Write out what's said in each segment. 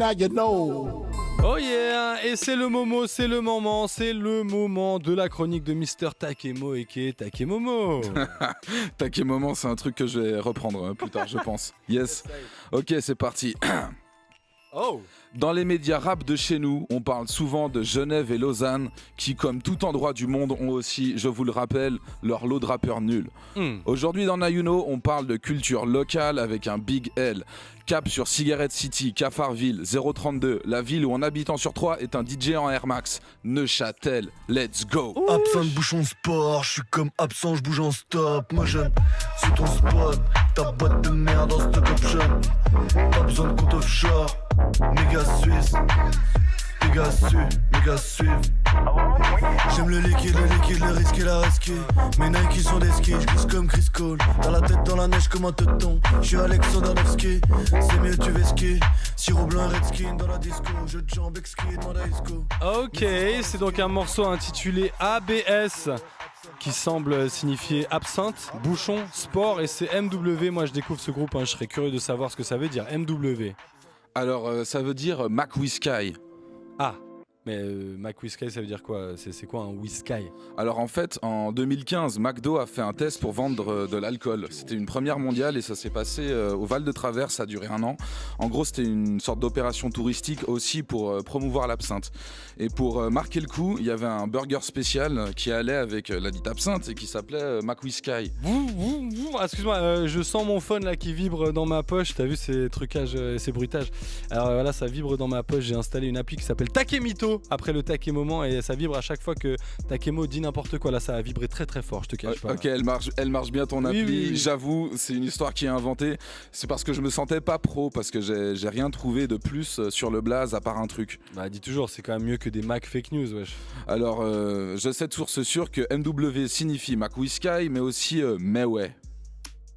Now you know. Oh yeah, et c'est le moment de la chronique de Mr Takemo et qui est Takemomo. Takemomo, c'est un truc que je vais reprendre plus tard, je pense. Yes. Ok, c'est parti. Oh. Dans les médias rap de chez nous, on parle souvent de Genève et Lausanne, qui, comme tout endroit du monde, ont aussi, je vous le rappelle, leur lot de rappeurs nuls. Aujourd'hui, dans Nayuno, on parle de culture locale avec un big L. Cap sur Cigarette City, Cafarville, 032, la ville où un habitant sur 3 est un DJ en Air Max. Neuchâtel, let's go. Absent de bouchon sport, je suis comme absent, je bouge en stop. Moi jeune, c'est ton spot, ta boîte de merde en stock option. Pas besoin de compte offshore, méga suisse, méga suivre. J'aime le liquide, le risque et la rescue. Mes Nike sont des skis, je glisse comme Chris Cole. Dans la tête, dans la neige comme un teuton. Je suis Alexander Nevsky, c'est mieux tu vas ski. Sirop blanc et redskin dans la disco. Jeu de jambes exquis, demande à Isco. Ok, c'est donc un morceau intitulé ABS qui semble signifier absinthe, bouchon, sport, et c'est MW. Moi je découvre ce groupe, je serais curieux de savoir ce que ça veut dire, MW. Alors, ça veut dire Mac Whisky. Ah, mais Mac Whisky, ça veut dire quoi ? C'est quoi un whisky ? Alors en fait, en 2015, McDo a fait un test pour vendre de l'alcool. C'était une première mondiale et ça s'est passé au Val de Travers, ça a duré 1 an. En gros, c'était une sorte d'opération touristique aussi pour promouvoir l'absinthe. Et pour marquer le coup, il y avait un burger spécial qui allait avec la dite absinthe et qui s'appelait Mac Whisky. Excuse-moi, je sens mon phone là qui vibre dans ma poche. T'as vu ces trucages et ces bruitages ? Alors voilà, ça vibre dans ma poche. J'ai installé une appli qui s'appelle Takemito après le Takemomo et ça vibre à chaque fois que Takemo dit n'importe quoi. Là, ça a vibré très très fort, je te cache pas. Ok, elle marche bien ton appli. Oui. J'avoue, c'est une histoire qui est inventée. C'est parce que je me sentais pas pro, parce que j'ai rien trouvé de plus sur le blaze à part un truc. Bah dis toujours, c'est quand même mieux que des Mac fake news, wesh. Alors, je sais de source sûre que MW signifie Mac Whisky, mais aussi mais ouais.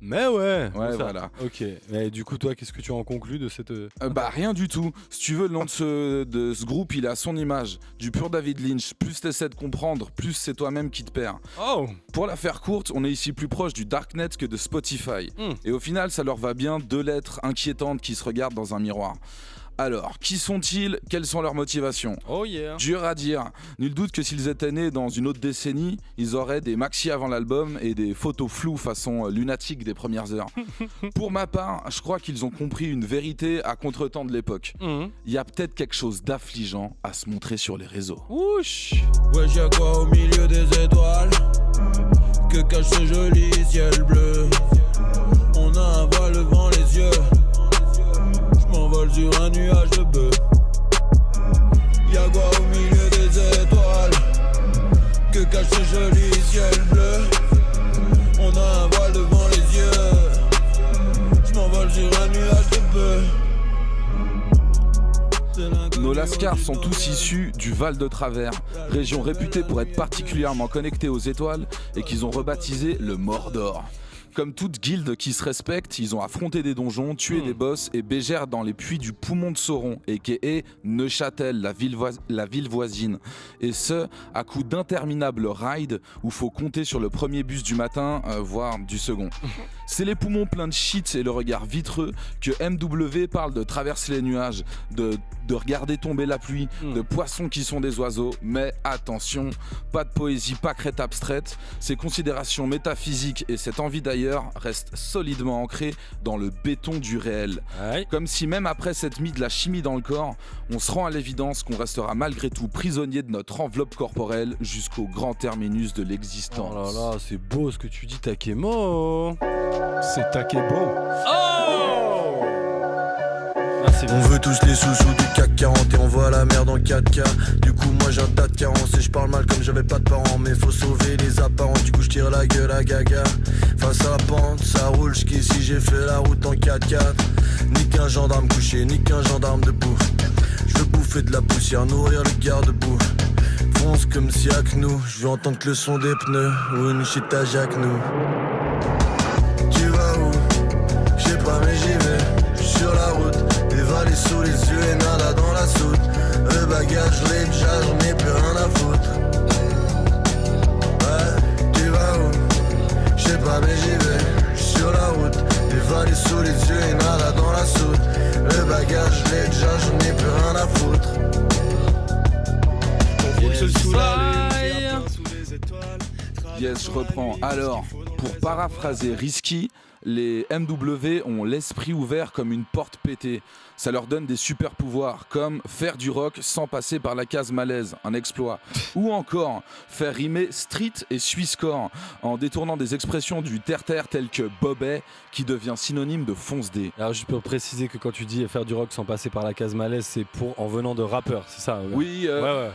Mais ouais, ouais voilà. Ok, mais du coup toi qu'est-ce que tu en conclus de cette... Bah rien du tout. Si tu veux, le nom de ce groupe, il a son image. Du pur David Lynch. Plus t'essaies de comprendre, plus c'est toi-même qui te perds. Oh. Pour la faire courte, on est ici plus proche du Darknet que de Spotify. Et au final, ça leur va bien 2 lettres inquiétantes qui se regardent dans un miroir. Alors, qui sont-ils ? Quelles sont leurs motivations ? Oh yeah. Dur à dire. Nul doute que s'ils étaient nés dans une autre décennie, ils auraient des maxi avant l'album et des photos floues façon lunatique des premières heures. Pour ma part, je crois qu'ils ont compris une vérité à contretemps de l'époque. Il y a peut-être quelque chose d'affligeant à se montrer sur les réseaux. Ouch. Ouais, y'a quoi au milieu des étoiles ? Que cache ce joli ciel bleu ? On a un voile devant les yeux. M'envole sur un nuage de bœuf. Y'a quoi au milieu des étoiles ? Que cache ce joli ciel bleu ? On a un voile devant les yeux. J'm'envole sur un nuage de bœuf. Nos Lascars sont tous issus du Val de Travers, région réputée pour être particulièrement connectée aux étoiles et qu'ils ont rebaptisé le Mordor. Comme toute guilde qui se respecte, ils ont affronté des donjons, tué des boss et bégèrent dans les puits du poumon de Sauron, a.k.a. Neuchâtel, la ville voisine. Et ce, à coup d'interminables raids où faut compter sur le premier bus du matin, voire du second. C'est les poumons pleins de shit et le regard vitreux que MW parle de traverser les nuages, de regarder tomber la pluie, de poissons qui sont des oiseaux. Mais attention, pas de poésie, pas crête abstraite. Ces considérations métaphysiques et cette envie d'ailleurs restent solidement ancrées dans le béton du réel. Aïe. Comme si même après s'être mis de la chimie dans le corps, on se rend à l'évidence qu'on restera malgré tout prisonnier de notre enveloppe corporelle jusqu'au grand terminus de l'existence. Oh là là, c'est beau ce que tu dis, Takemo. C'est Takebo. Oh. On veut tous les sous-sous du CAC 40 et on voit la merde en 4K. Du coup moi j'ai un tas de carences et je parle mal comme j'avais pas de parents. Mais faut sauver les apparents, du coup je tire la gueule à Gaga. Face à la pente, ça roule jusqu'ici, j'ai fait la route en 4x4. Ni qu'un gendarme couché, ni qu'un gendarme debout. Je veux bouffer de la poussière, nourrir le garde-boue. Fonce comme si à que nous, je veux entendre que le son des pneus ou une shit à Jacques nous. Tu vas où? Je sais pas mais j'y vais, je suis sur la route. Dévalé sous les yeux et nada dans la soute. Le bagage je l'ai déjà, j'en ai plus rien à foutre. Ouais, tu vas où? Je sais pas mais j'y vais, je suis sur la route. Dévalé sous les yeux et nada dans la soute. Le bagage je l'ai déjà, j'en ai plus je reprends. Alors, pour paraphraser Risky, les MW ont l'esprit ouvert comme une porte pétée. Ça leur donne des super pouvoirs, comme faire du rock sans passer par la case malaise, un exploit. Ou encore, faire rimer street et Swisscore en détournant des expressions du terre-terre telles que Bobet, qui devient synonyme de fonce-dé. Alors juste pour préciser que quand tu dis faire du rock sans passer par la case malaise, c'est en venant de rappeurs, c'est ça? Oui, ouais.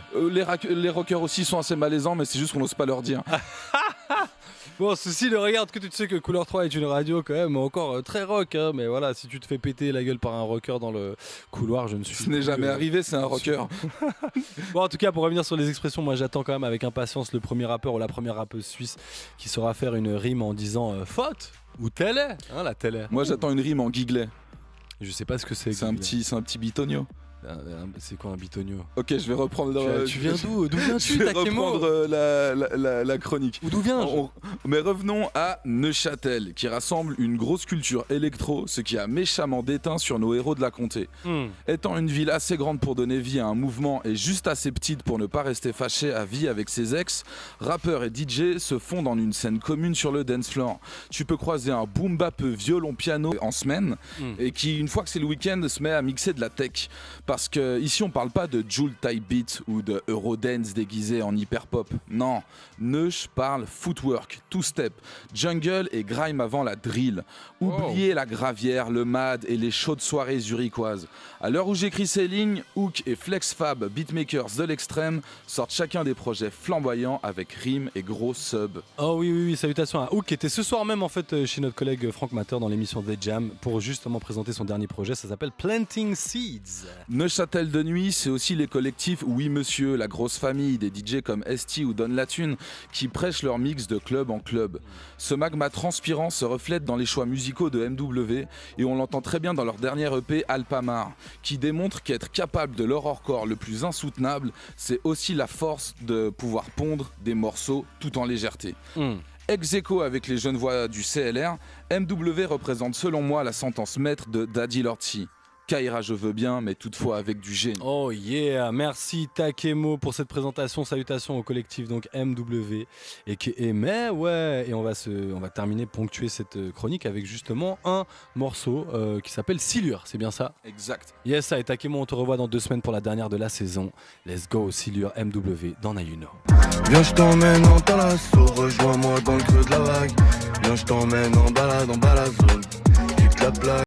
Les rockers aussi sont assez malaisants, mais c'est juste qu'on n'ose pas leur dire. Bon, ceci le regarde que tu sais que Couleur 3 est une radio quand même encore très rock, hein, mais voilà, si tu te fais péter la gueule par un rocker dans le couloir, je ne suis Ce n'est jamais arrivé, c'est un rocker. Bon, en tout cas, pour revenir sur les expressions, moi j'attends quand même avec impatience le premier rappeur ou la première rappeuse suisse qui saura faire une rime en disant faute ou télé, hein, la télé. Moi j'attends une rime en guiglet. Je sais pas ce que c'est. C'est un petit bitonio. C'est quoi un bitonio? Ok, je vais reprendre. Tu viens d'où? D'où viens-tu? Je vais reprendre la chronique. Ou d'où viens-je? Mais revenons à Neuchâtel, qui rassemble une grosse culture électro, ce qui a méchamment déteint sur nos héros de la comté. Étant une ville assez grande pour donner vie à un mouvement et juste assez petite pour ne pas rester fâché à vie avec ses ex, rappeurs et DJ se fondent en une scène commune sur le dance floor. Tu peux croiser un boom bap violon piano en semaine et qui, une fois que c'est le week-end, se met à mixer de la tech. Parce que ici on parle pas de Joule type beat ou de Eurodance déguisé en hyper pop. Non, Neuch parle footwork, two-step, jungle et grime avant la drill. Oubliez la gravière, le mad et les chaudes soirées zurichoises. À l'heure où j'écris ces lignes, Hook et Flexfab, beatmakers de l'extrême, sortent chacun des projets flamboyants avec rimes et gros subs. Oh oui, salutations à Hook qui était ce soir même en fait chez notre collègue Franck Matter dans l'émission The Jam pour justement présenter son dernier projet, ça s'appelle Planting Seeds. Neuchâtel de nuit, c'est aussi les collectifs Oui Monsieur, la grosse famille, des DJ comme ST ou Don Latune qui prêchent leur mix de club en club. Ce magma transpirant se reflète dans les choix musicaux de MW et on l'entend très bien dans leur dernier EP Alpamar, qui démontre qu'être capable de l'horrorcore le plus insoutenable, c'est aussi la force de pouvoir pondre des morceaux tout en légèreté. Ex-aequo avec les jeunes voix du CLR, MW représente selon moi la sentence maître de Daddy Lorty. Kaira je veux bien, mais toutefois avec du génie. Oh yeah, merci Takemo pour cette présentation. Salutations au collectif donc MW et on va terminer, ponctuer cette chronique avec justement un morceau qui s'appelle Silure, c'est bien ça? Exact. Yes, ça et Takemo, on te revoit dans 2 semaines pour la dernière de la saison. Let's go Silure MW dans Nayuno. Viens, je t'emmène en talasso, rejoins-moi dans le creux de la vague. Viens, je t'emmène en balade dans la zone. Quitte la plage.